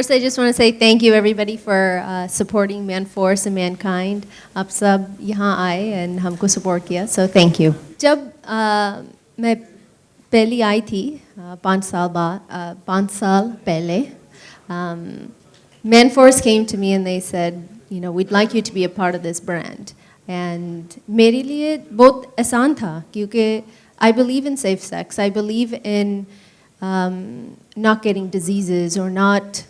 First, I just want to say thank you everybody for supporting Manforce and Mankind. आप सब यहाँ आए and हमको support किया, so thank you. जब मैं पहली आई थी 5 साल पहले, Manforce came to me and they said, you know, we'd like you to be a part of this brand. And मेरे लिए बहुत आसान था क्योंकि I believe in safe sex. I believe in not getting diseases or not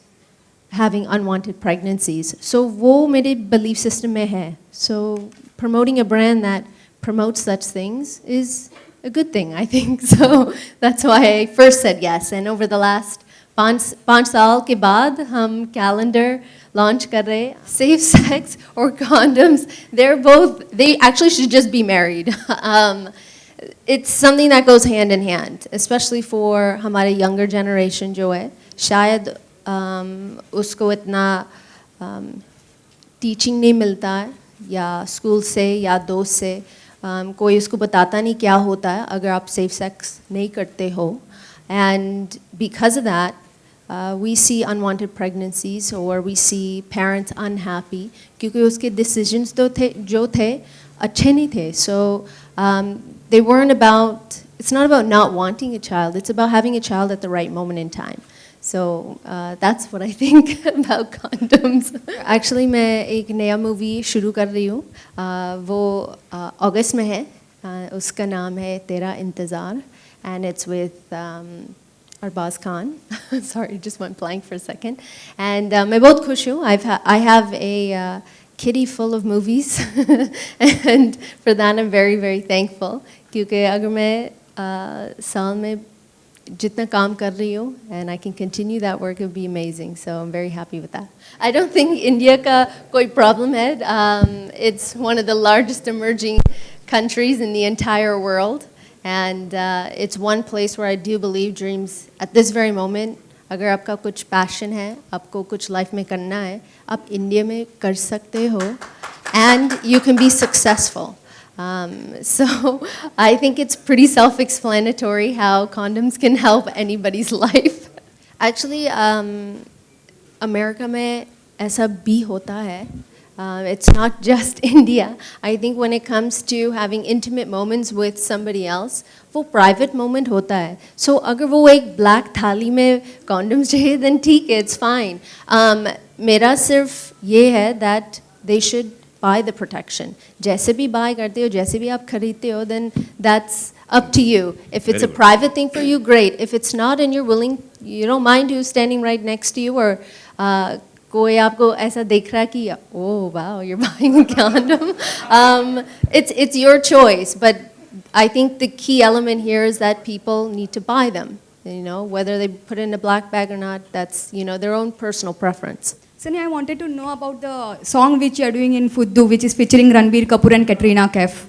having unwanted pregnancies. So वो मेरे belief system में है. So promoting a brand that promotes such things is a good thing, I think. So that's why I first said yes. And over the last 5 साल के बाद हम calendar launch कर रहे. Safe sex or condoms, they actually should just be married. It's something that goes hand in hand, especially for हमारे younger generation जो है. शायद उसको इतना teaching नहीं मिलता है या school से या दोस्त से कोई उसको बताता नहीं क्या होता है अगर आप safe sex नहीं करते हो. And because of that, we see unwanted pregnancies or we see parents unhappy क्योंकि उसके decisions जो थे अच्छे नहीं थे. So they weren't about, it's not about not wanting a child, it's about having a child at the right moment in time. So that's what I think about condoms. Actually मैं एक नया movie शुरू कर रही हूँ. वो अगस्त में है. उसका नाम है तेरा इंतज़ार. And it's with Arbaz Khan. Sorry, just went blank for a second. And मैं बहुत खुश हूँ. I have a kitty full of movies. And for that I'm very, very thankful. क्योंकि अगर मैं साल में जितना काम कर रही हूँ and I can continue that work, it would be amazing. So I'm very happy with that. I don't think India का कोई problem है. It's one of the largest emerging countries in the entire world. And it's one place where I do believe dreams at this very moment. अगर आपका कुछ passion है, आपको कुछ life में करना है, आप India में कर सकते हो, and you can be successful. So I think it's pretty self-explanatory how condoms can help anybody's life. Actually, America में ऐसा भी होता है. It's not just India. I think when it comes to having intimate moments with somebody else, वो private moment होता है. So अगर वो एक black थाली में condoms चाहिए, then ठीक है, it's fine. मेरा सिर्फ ये है that they should buy the protection. जैसे भी buy करते हो, जैसे भी आप खरीदते हो, then that's up to you. If it's a private thing for you, great. If it's not and you're willing, you don't mind who's standing right next to you or कोई आपको ऐसा देख रहा कि oh wow, you're buying a condom. It's your choice, but I think the key element here is that people need to buy them. You know, whether they put it in a black bag or not, that's, you know, their own personal preference. Sunny, I wanted to know about the song which you are doing in Fuddu, which is featuring Ranbir Kapoor and Katrina Kaif.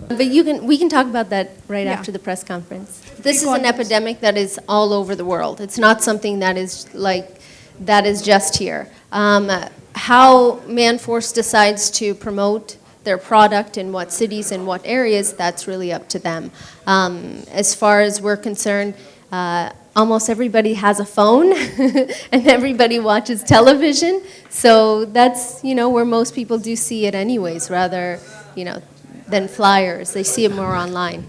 But we can talk about that right after the press conference. This is an epidemic that is all over the world. It's not something that is just here. How Manforce decides to promote their product in what cities and what areas, that's really up to them. As far as we're concerned, almost everybody has a phone and everybody watches television. So that's, you know, where most people do see it anyways, rather, you know, than flyers. They see it more online.